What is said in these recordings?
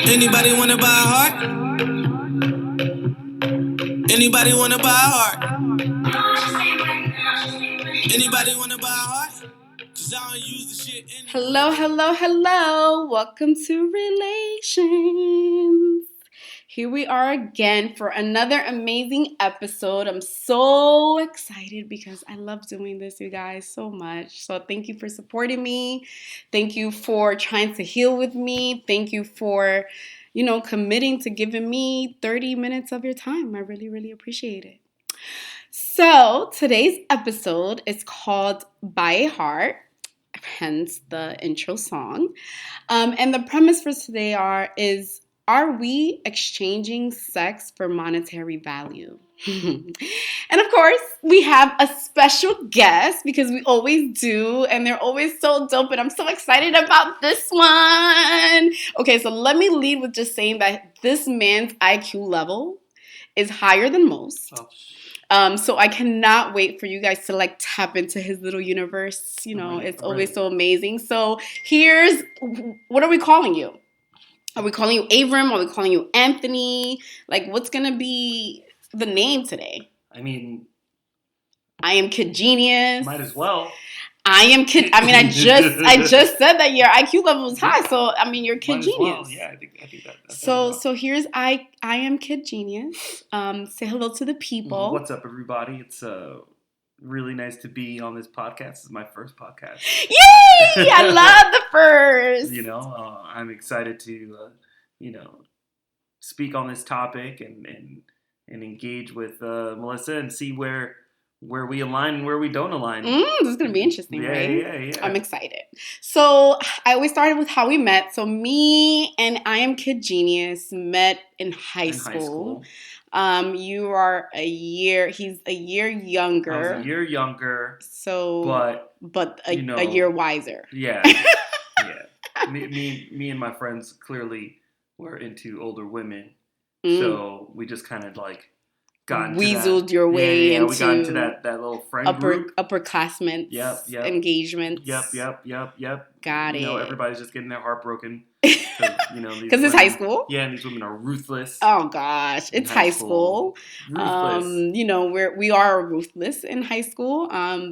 Anybody wanna buy a heart? Anybody wanna buy a heart? Anybody wanna buy a heart? 'Cause I don't use the shit anyway. Hello. Welcome to Relations. Here we are again for another amazing episode. I'm so excited because I love doing this, you guys, so much. So thank you for supporting me. Thank you for trying to heal with me. Thank you for, committing to giving me 30 minutes of your time. I really, really appreciate it. So today's episode is called By a Heart, hence the intro song. And the premise for today is, are we exchanging sex for monetary value? And of course, we have a special guest because we always do, and they're always so dope, and I'm so excited about this one. Okay, so let me lead with just saying that this man's IQ level is higher than most. So I cannot wait for you guys to tap into his little universe. It's always so amazing. So what are we calling you? Are we calling you Avram? Are we calling you Anthony? What's going to be the name today? I mean, I am Kid Genius. Might as well. I am Kid. I mean, I just said that your IQ level is high, so I mean, you're Kid Genius. Well. Yeah, I think that. So here's I am Kid Genius. Say hello to the people. What's up, everybody? It's really nice to be on this podcast. This is my first podcast. Yay! I love the first. I'm excited to speak on this topic and engage with Melissa and see where we align and where we don't align. This is going to be interesting, right? Yeah. I'm excited. So I always started with how we met. So me and I am Kid Genius met in high school. You are he's a year younger. I was a year younger. So, but a year wiser. Yeah. Yeah. Me and my friends clearly were into older women. So we just kind of weaseled your way into we got into that little friend group. Upperclassmen. Yep. Engagements. Yep. Got it. Everybody's just getting their heart broken. Because it's high school. Yeah, and these women are ruthless. Oh gosh, it's high school. Ruthless. We are ruthless in high school.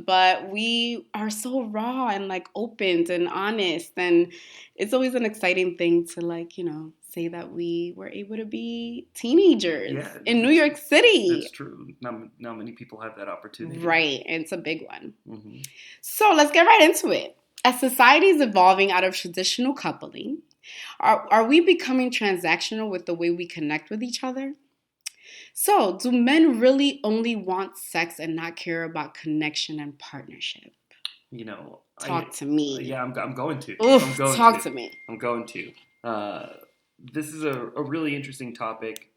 But we are so raw and open and honest, and it's always an exciting thing to say that we were able to be teenagers in New York City. That's true. Not many people have that opportunity. Right, and it's a big one. Mm-hmm. So let's get right into it. As society is evolving out of traditional coupling, are we becoming transactional with the way we connect with each other? So, do men really only want sex and not care about connection and partnership? Talk to me. Yeah, I'm going to. Talk to me. I'm going to. This is a really interesting topic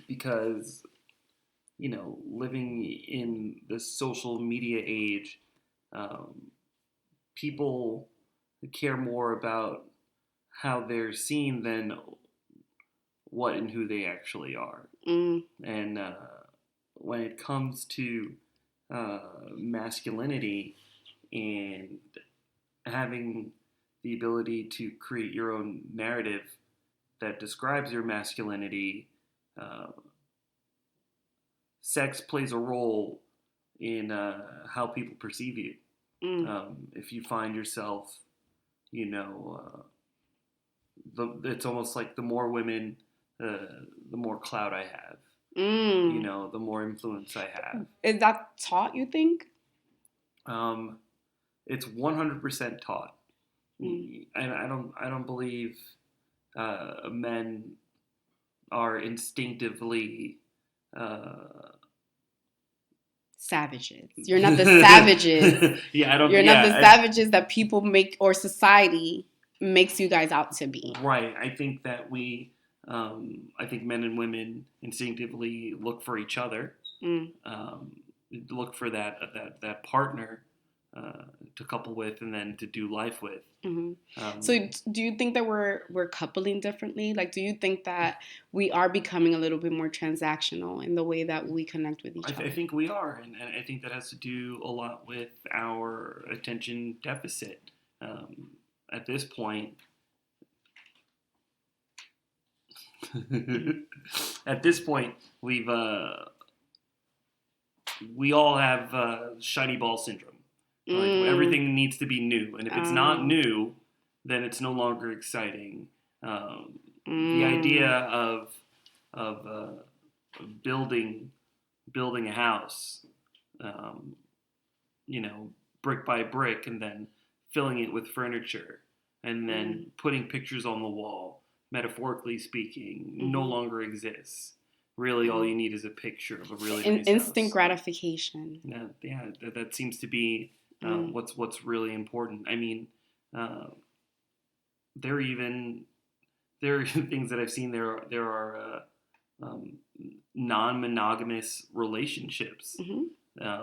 because, living in the social media age, people care more about how they're seen than what and who they actually are. And when it comes to masculinity and having the ability to create your own narrative that describes your masculinity, sex plays a role in how people perceive you. If you find yourself, it's almost like the more women, the more clout I have. The more influence I have. Is that taught, you think? It's 100% taught. I don't believe men are instinctively savages. You're not the savages. You're not the savages that people make or society makes you guys out to be. Right. I think that I think men and women instinctively look for each other, look for that partner to couple with and then to do life with. Mm-hmm. So do you think that we're coupling differently? Do you think that we are becoming a little bit more transactional in the way that we connect with each other? I think we are, and I think that has to do a lot with our attention deficit. At this point, At this point, we all have shiny ball syndrome. Like everything needs to be new, and if it's not new, then it's no longer exciting. The idea of building a house, brick by brick, and then filling it with furniture, and then putting pictures on the wall, metaphorically speaking, no longer exists. Really, all you need is a picture of a really nice instant house. gratification. Yeah, that seems to be what's really important. I mean, there are things that I've seen. There are non-monogamous relationships,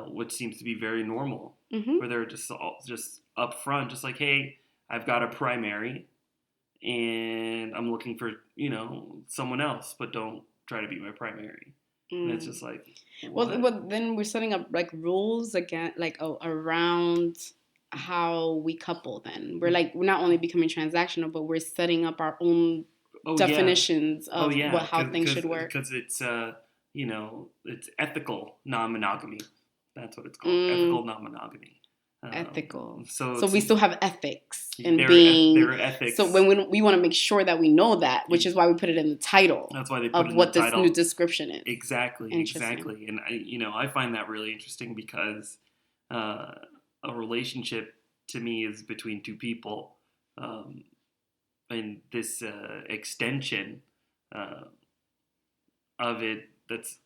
which seems to be very normal, where they're just up front, just like, hey, I've got a primary, and I'm looking for someone else, but don't try to be my primary. And it's just like, what? Well, then we're setting up like rules again, like around how we couple. Then we're not only becoming transactional, but we're setting up our own definitions of how things should work. Because it's it's ethical non-monogamy. That's what it's called, ethical non-monogamy. Ethical. So we still have ethics in being. There are ethics. So when we want to make sure that we know that, which is why we put it in the title. That's why they put it in what the title. This new description is. Exactly. And I find that really interesting because a relationship to me is between two people, and this extension of it that's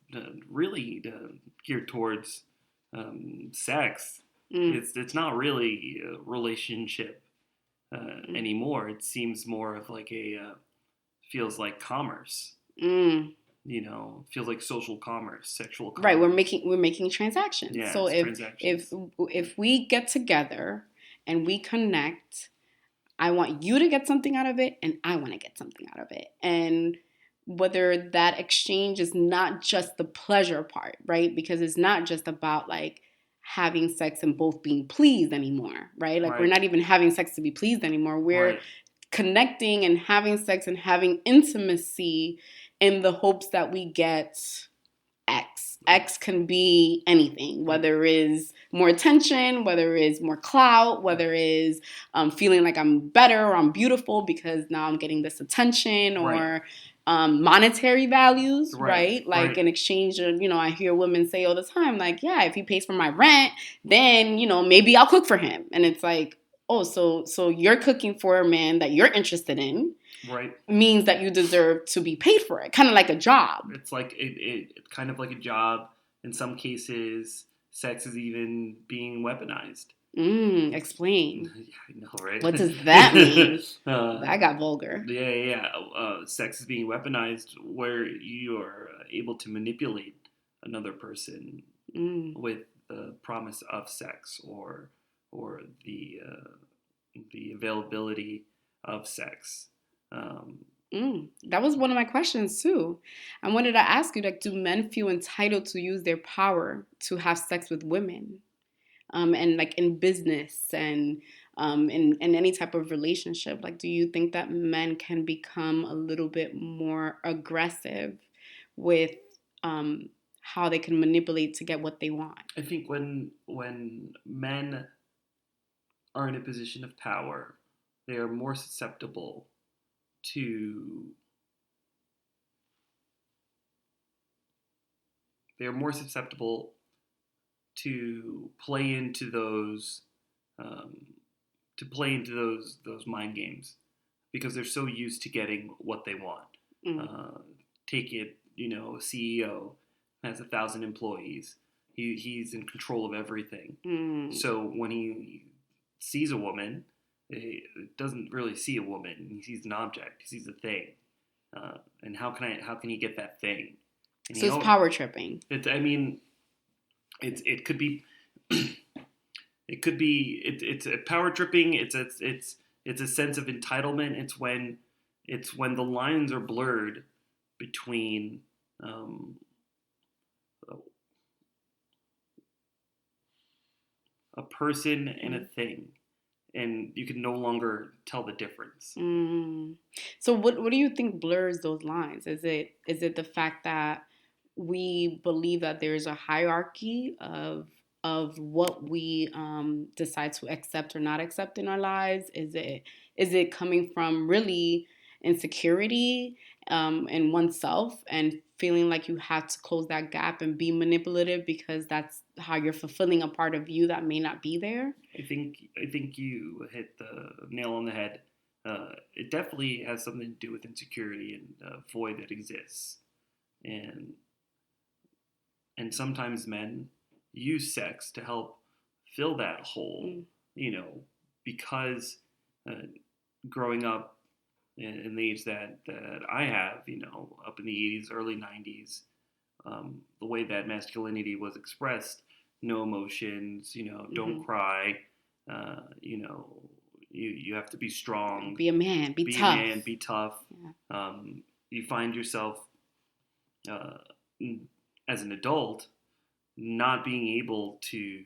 really geared towards sex. It's not really a relationship anymore. It seems more of like feels like commerce. Feels like social commerce, sexual commerce. Right, we're making transactions. Yeah, so transactions. if we get together and we connect, I want you to get something out of it, and I want to get something out of it. And whether that exchange is not just the pleasure part, right? Because it's not just about like having sex and both being pleased anymore, right? Like we're not even having sex to be pleased anymore. We're connecting and having sex and having intimacy in the hopes that we get X. X can be anything, whether it is more attention, whether it is more clout, whether it is feeling like I'm better or I'm beautiful because now I'm getting this attention, or monetary values, right? Like in exchange of, I hear women say all the time, like, yeah, if he pays for my rent, then, maybe I'll cook for him. And it's like, oh, so you're cooking for a man that you're interested in. Right. Means that you deserve to be paid for it. Kind of like a job. It's like it kind of like a job. In some cases, sex is even being weaponized. Explain. Yeah, I know, right? What does that mean? That got vulgar. Yeah. Sex is being weaponized where you are able to manipulate another person with the promise of sex or the availability of sex. That was one of my questions too. I wanted to ask you, like, do men feel entitled to use their power to have sex with women? And like in business and in any type of relationship, like, do you think that men can become a little bit more aggressive with how they can manipulate to get what they want? I think when men are in a position of power, they are more susceptible to play into those mind games because they're so used to getting what they want. Take it, a CEO has 1,000 employees. He's in control of everything. So when he sees a woman, he doesn't really see a woman. He sees an object. He sees a thing. And how can he get that thing? And so it's power tripping. It could be. It's a power tripping. It's a sense of entitlement. It's when the lines are blurred between a person and a thing. and you can no longer tell the difference. So what do you think blurs those lines? Is it the fact that we believe that there's a hierarchy of what we decide to accept or not accept in our lives? Is it coming from really insecurity in oneself and feeling like you have to close that gap and be manipulative because that's how you're fulfilling a part of you that may not be there? I think you hit the nail on the head. It definitely has something to do with insecurity and a void that exists, and sometimes men use sex to help fill that hole. Because growing up in the age that I have, up in the 80s, early 90s, the way that masculinity was expressed, no emotions, don't cry, you have to be strong, be a man, be tough. A man, be tough. Yeah. You find yourself as an adult not being able to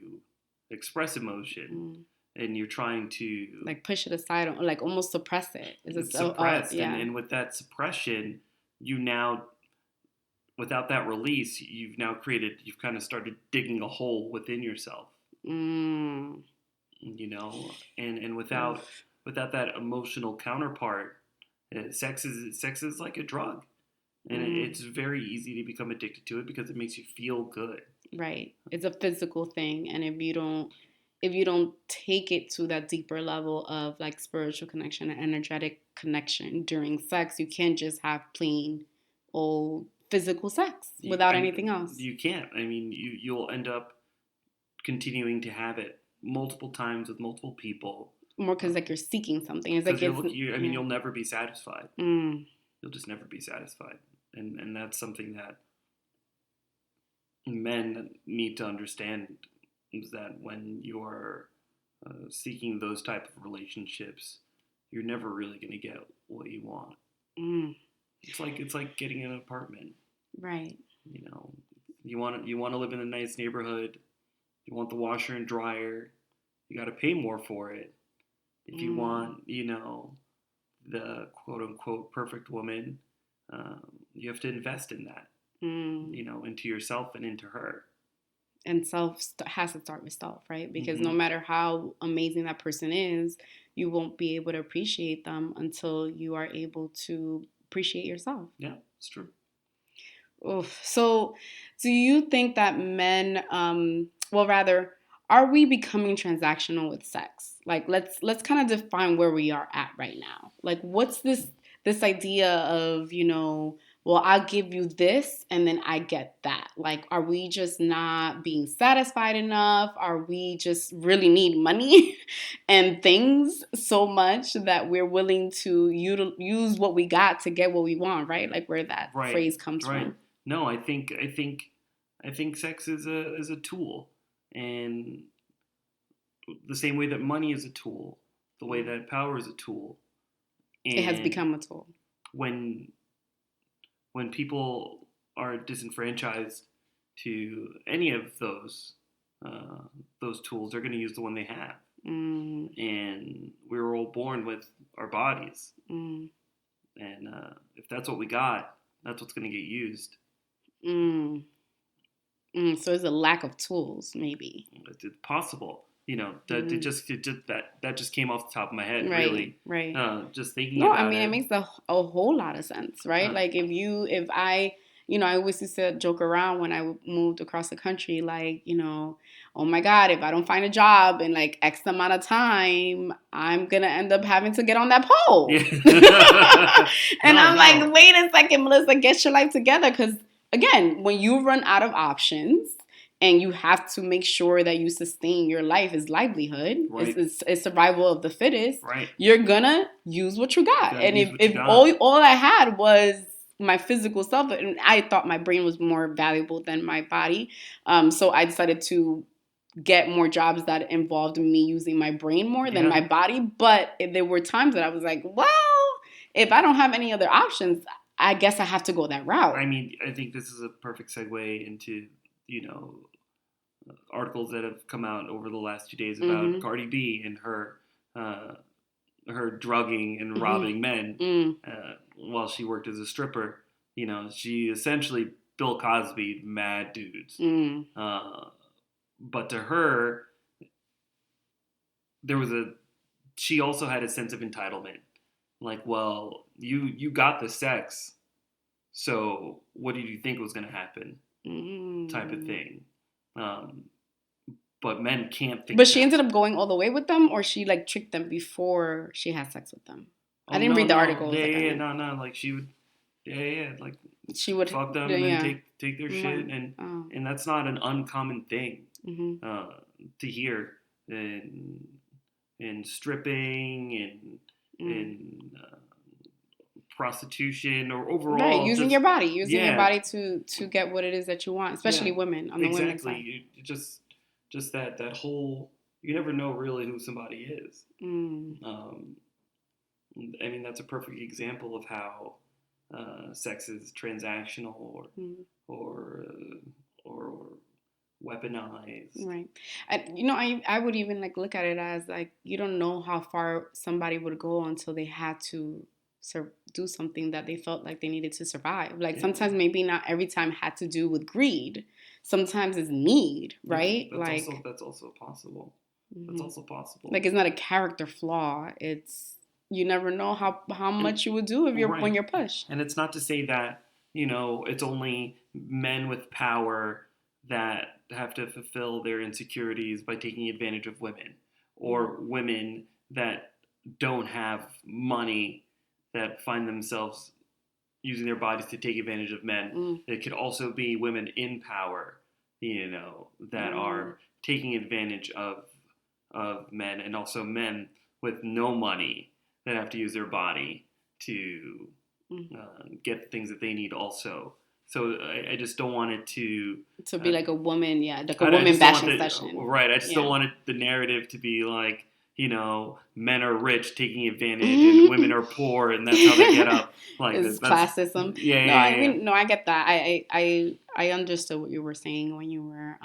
express emotion, and you're trying to like push it aside, or like almost suppress it. It's suppressed, and with that suppression, you now, without that release, you've kind of started digging a hole within yourself. And without that emotional counterpart, sex is like a drug, and it's very easy to become addicted to it because it makes you feel good. Right. It's a physical thing, and if you don't take it to that deeper level of like spiritual connection and energetic connection during sex, you can't just have plain old physical sex without anything else. You can't. I mean, you'll end up continuing to have it multiple times with multiple people. More because like you're seeking something. It's like you'll never be satisfied. You'll just never be satisfied, and that's something that men need to understand, is that when you're seeking those type of relationships, you're never really going to get what you want. It's like getting an apartment, right? You want to live in a nice neighborhood. You want the washer and dryer. You got to pay more for it. If you want, the quote unquote perfect woman, you have to invest in that. Into yourself and into her. And self has to start with self, right? Because no matter how amazing that person is, you won't be able to appreciate them until you are able to appreciate yourself. Yeah, it's true. Oof. So do you think that men, are we becoming transactional with sex? Like, let's kind of define where we are at right now. Like, what's this idea of, well, I'll give you this and then I get that. Like, are we just not being satisfied enough? Are we just really need money and things so much that we're willing to use what we got to get what we want, right? Like where that phrase comes from. No, I think sex is a tool, and the same way that money is a tool, the way that power is a tool. And it has become a tool. When people are disenfranchised to any of those tools, they're going to use the one they have. And we were all born with our bodies. And if that's what we got, that's what's going to get used. So there's a lack of tools, maybe. It's possible. That just came off the top of my head, right, really. Right. Just thinking about it. No, I mean, it makes a whole lot of sense, right? Like if I always used to joke around when I moved across the country, like, oh my God, if I don't find a job in like X amount of time, I'm going to end up having to get on that pole. Yeah. And I'm like, wait a second, Melissa, get your life together. Because again, when you run out of options, and you have to make sure that you sustain your life is livelihood. Right. It's survival of the fittest. Right. You're gonna use what you got. And if all I had was my physical self, and I thought my brain was more valuable than my body, so I decided to get more jobs that involved me using my brain more than my body. But there were times that I was like, well, if I don't have any other options, I guess I have to go that route. I mean, I think this is a perfect segue into articles that have come out over the last 2 days about Cardi B and her her drugging and robbing men while she worked as a stripper. She essentially Bill Cosby mad dudes. But to her, she also had a sense of entitlement. Like, well, you got the sex, so what did you think was going to happen? Type of thing. But men can't think. But she ended up going all the way with them, or she like tricked them before she had sex with them. I didn't read the article. Like she would, like she would fuck them and then take their shit, and that's not an uncommon thing to hear in stripping and prostitution or overall. Right, using your body to get what it is that you want, especially women on the women's side. Just that whole, you never know really who somebody is. I mean, that's a perfect example of how sex is transactional or weaponized. Right. I would even like look at it as like, you don't know how far somebody would go until they had to do something that they felt like they needed to survive. Like sometimes maybe not every time had to do with greed. Sometimes it's need, right? That's also possible. That's also possible. Like it's not a character flaw. It's, you never know how much you would do when you're pushed. And it's not to say that, it's only men with power that have to fulfill their insecurities by taking advantage of women, or women that don't have money that find themselves using their bodies to take advantage of men. It could also be women in power, that are taking advantage of men, and also men with no money that have to use their body to get the things that they need also. So I just don't want it to be like a woman, like a woman bashing session. Right. I just don't want the narrative to be like, men are rich taking advantage and women are poor, and that's how they get up. Like it's classism. I get that. I understood what you were saying when you were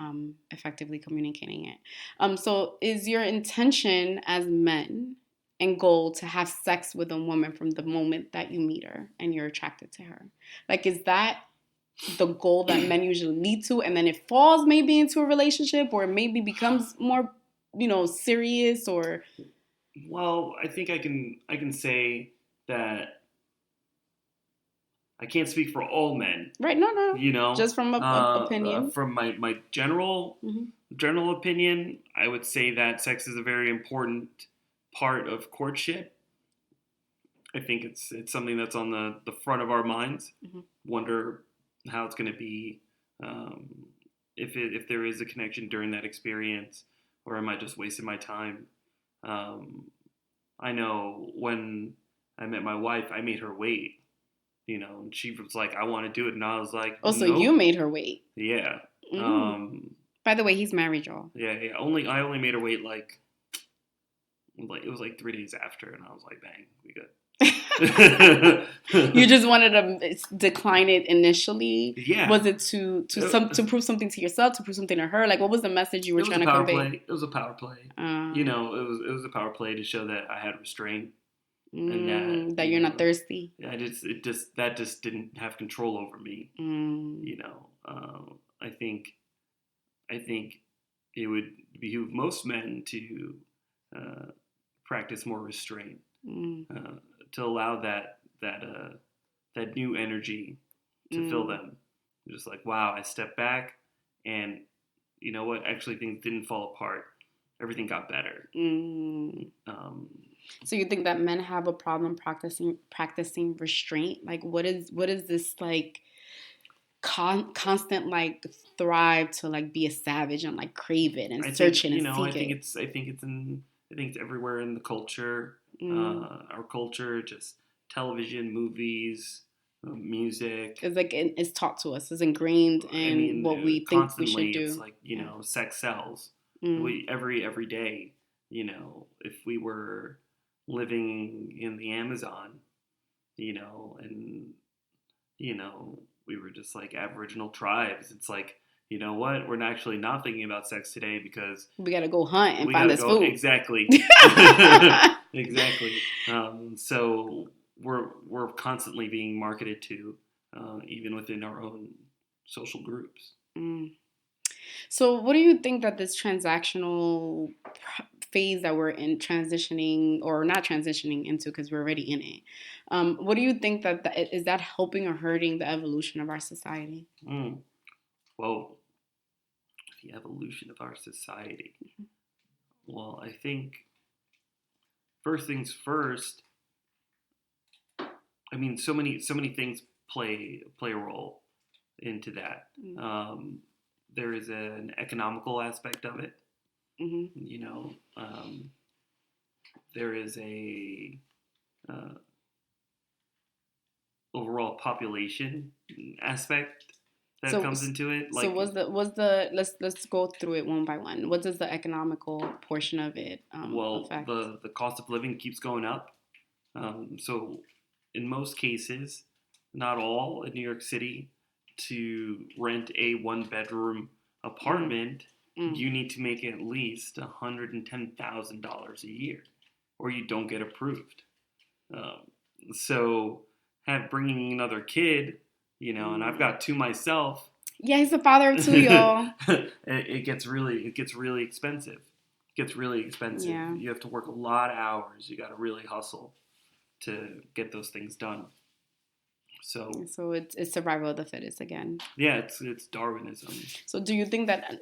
effectively communicating it. So is your intention as men and goal to have sex with a woman from the moment that you meet her and you're attracted to her? Like, is that the goal that men usually lead to, and then it falls maybe into a relationship, or maybe becomes more serious? Or well, I think I can say that I can't speak for all men, right? No, just from opinion, from my general opinion, I would say that sex is a very important part of courtship. I think it's something that's on the front of our minds. Wonder how it's going to be, if there is a connection during that experience, or am I just wasting my time? I know when I met my wife, I made her wait, and she was like, I want to do it. And I was like, oh, so you made her wait. Yeah. By the way, he's married, y'all. Yeah. I only made her wait like it was like 3 days after, and I was like, bang, we good. You just wanted to decline it initially? Yeah. Was it to prove something to yourself, to prove something to her? Like, what was the message you were trying to convey? It was a power play. It was a power play to show that I had restraint, and that you're not thirsty. Yeah, that just didn't have control over me. I think it would behoove most men to practice more restraint. To allow that new energy to fill them. Just like, wow, I stepped back, and you know what? Actually, things didn't fall apart. Everything got better. So you think that men have a problem practicing restraint? Like, what is this like constant like thrive to like be a savage and like crave it and search it and seek it? I think it's everywhere in the culture. Our culture, just television, movies, music. It's like it's taught to us. It's ingrained in what we think we should do. It's like, sex sells. We every day. If we were living in the Amazon, and we were just like Aboriginal tribes. It's like, you know what? We're actually not thinking about sex today because we got to go hunt and we find gotta this go food. exactly, exactly. So we're constantly being marketed to, even within our own social groups. So what do you think that this transactional phase that we're in transitioning or not transitioning into because we're already in it, what do you think that is that helping or hurting the evolution of our society? Well, the evolution of our society. Well, I think first things first. I mean, so many things play a role into that. There is an economical aspect of it. You know, there is a overall population aspect that comes into it. Like, so was the let's go through it one by one. What does the economical portion of it affect? The cost of living keeps going up. So in most cases, not all, in New York City, to rent a 1-bedroom apartment, you need to make at least $110,000 a year, or you don't get approved. So bringing another kid, you know, and I've got 2 myself. Yeah, he's the father of 2, y'all. it gets really expensive. Yeah. You have to work a lot of hours. You got to really hustle to get those things done. So it's survival of the fittest again. Yeah, it's Darwinism. So do you think that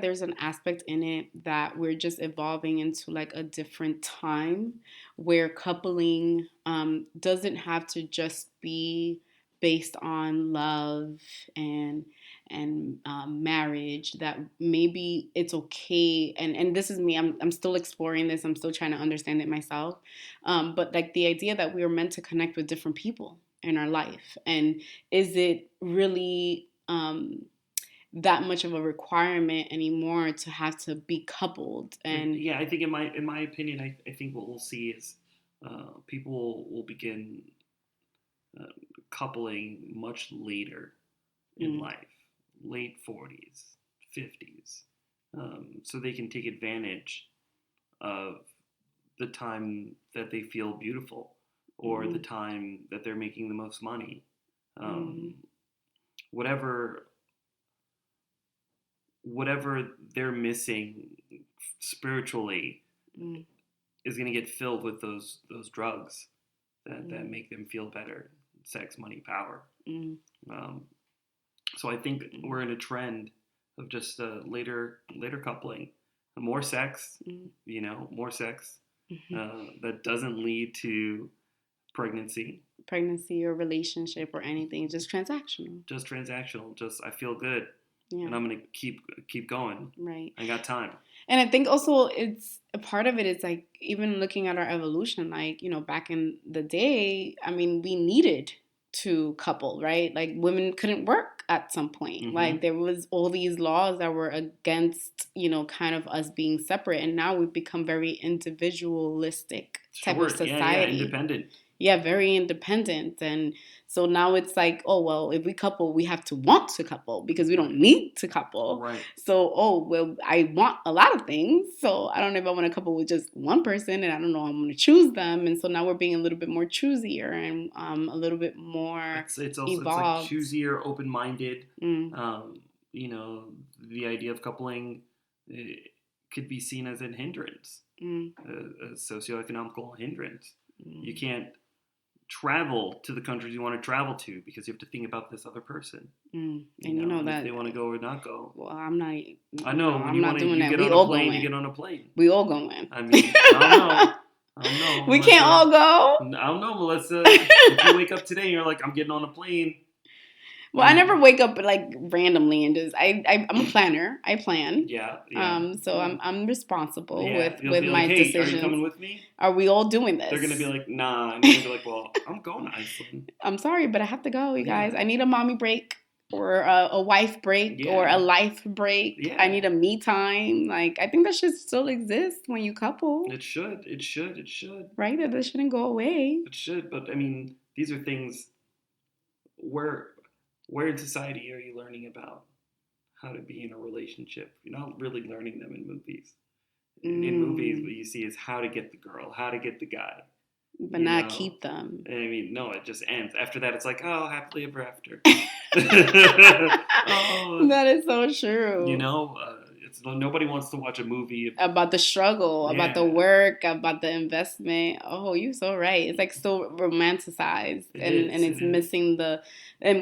there's an aspect in it that we're just evolving into like a different time where coupling doesn't have to just be based on love and marriage, that maybe it's okay, and this is me, I'm still exploring this, I'm still trying to understand it myself, but like the idea that we are meant to connect with different people in our life, and is it really that much of a requirement anymore to have to be coupled? And yeah, I think in my opinion, I think what we'll see is people will begin coupling much later in life, late 40s, 50s, so they can take advantage of the time that they feel beautiful, or the time that they're making the most money. Whatever they're missing spiritually is going to get filled with those drugs that make them feel better. Sex, money, power. So I think we're in a trend of just later coupling, more sex, more sex that doesn't lead to pregnancy or relationship or anything, just transactional. Just I feel good, and I'm gonna keep going. Right. I got time. And I think also it's a part of it is like even looking at our evolution, like, back in the day, I mean, we needed to couple, right? Like women couldn't work at some point. Like there was all these laws that were against, kind of us being separate. And now we've become very individualistic type of society. Yeah, independent. Yeah, very independent. And so now it's like, oh, well, if we couple, we have to want to couple because we don't need to couple. Right. So, I want a lot of things. So I don't know if I want to couple with just one person, and I don't know how I'm going to choose them. And so now we're being a little bit more choosier and a little bit more it's also evolved. It's like choosier, open-minded. The idea of coupling could be seen as a hindrance, a socioeconomical hindrance. You can't travel to the countries you want to travel to because you have to think about this other person. And that if they want to go or not go. Well, I'm not. I know. I'm not doing that. We all going. You get on a plane. We all going. I mean, I don't know. We can't all go. I don't know, Melissa. If you wake up today and you're like, I'm getting on a plane. Well, I never wake up like randomly and just I'm a planner. I plan. Yeah. So I'm responsible with my my decisions. Are you coming with me? Are we all doing this? They're gonna be like, nah. And you're gonna be like, well, I'm going to Iceland. I'm sorry, but I have to go, you guys. I need a mommy break or a wife break or a life break. Yeah. I need a me time. Like I think that should still exist when you couple. It should. Right? That shouldn't go away. It should, but I mean, these are things where in society are you learning about how to be in a relationship. You're not really learning them in movies. In movies, what you see is how to get the girl, how to get the guy. But not keep them. I mean, no, it just ends. After that, it's like, oh, happily ever after. That is so true. You know, nobody wants to watch a movie about the struggle, about the work, about the investment. Oh, you're so right. It's like so romanticized, and it's missing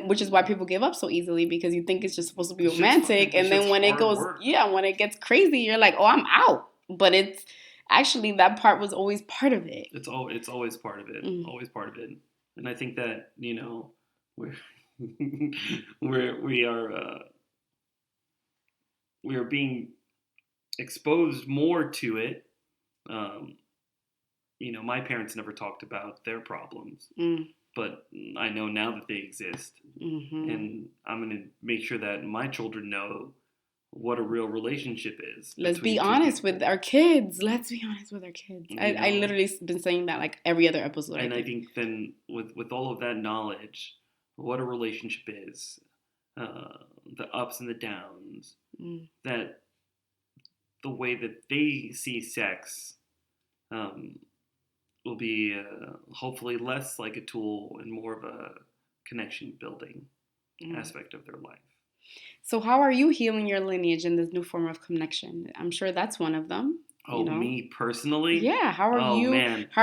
which is why people give up so easily, because you think it's just supposed to be romantic, and then when it goes, when it gets crazy, you're like, oh, I'm out. But it's actually, that part was always part of it. It's always part of it, always part of it. And I think that, you know, we are being exposed more to it. You know, my parents never talked about their problems, but I know now that they exist, and I'm going to make sure that my children know what a real relationship is. Let's be honest with our kids. Let's be honest with our kids. I literally been saying that like every other episode. And I think then with all of that knowledge, what a relationship is, the ups and the downs, that the way that they see sex will be hopefully less like a tool and more of a connection building aspect of their life. So how are you healing your lineage in this new form of connection? I'm sure that's one of them. Oh, you know? Me personally? Yeah. How are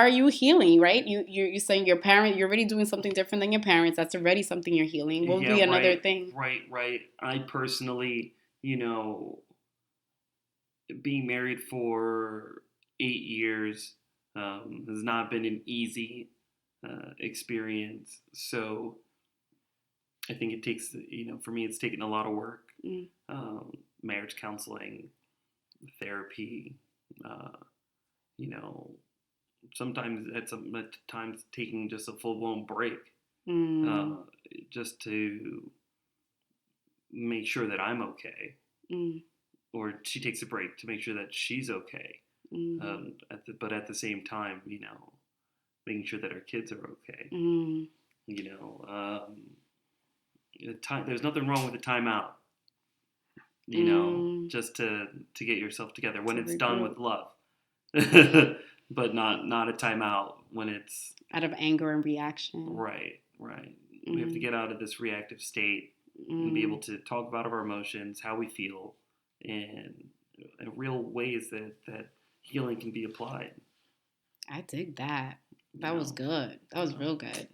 you healing, right? You're saying your parent, you're already doing something different than your parents. That's already something you're healing. What would be another thing? Right. I personally, you know, being married for 8 years has not been an easy experience. So I think it takes, you know, for me, it's taken a lot of work. Marriage counseling, therapy, you know, sometimes at times taking just a full-blown break, just to make sure that I'm okay. Or she takes a break to make sure that she's okay. But at the same time, you know, making sure that our kids are okay. You know, there's nothing wrong with a timeout. You know, just to get yourself together when it's done with love, but not a timeout when it's out of anger and reaction. Right. We have to get out of this reactive state and be able to talk about our emotions, how we feel, and real ways that healing can be applied. I dig that. That was good. That was real good.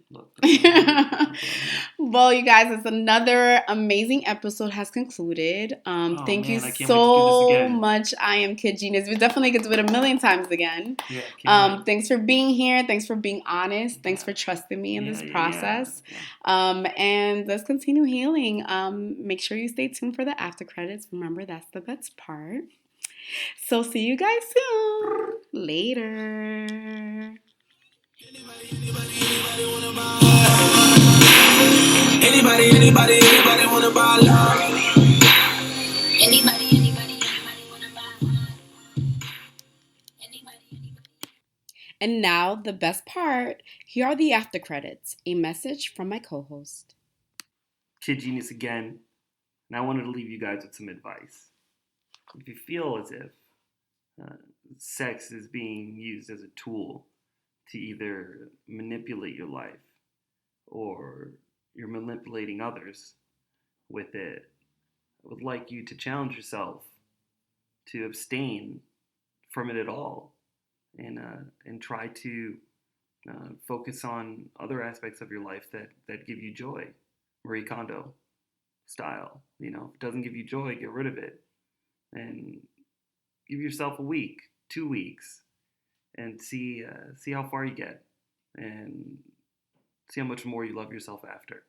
Well, you guys, it's another amazing episode has concluded. Thank you so much. I am Kid Genius. We definitely could do it a million times again. Thanks for being here. Thanks for being honest. Thanks for trusting me in this process. And let's continue healing. Make sure you stay tuned for the after credits. Remember, that's the best part. So see you guys soon. Later. Anybody wanna buy love? Anybody wanna buy love? And now the best part. Here are the after credits. A message from my co-host. Kid Genius again, and I wanted to leave you guys with some advice. If you feel as if sex is being used as a tool to either manipulate your life or you're manipulating others with it, I would like you to challenge yourself to abstain from it at all and try to focus on other aspects of your life that give you joy. Marie Kondo style. You know, if it doesn't give you joy, get rid of it. And give yourself a week, 2 weeks, and see how far you get, and see how much more you love yourself after.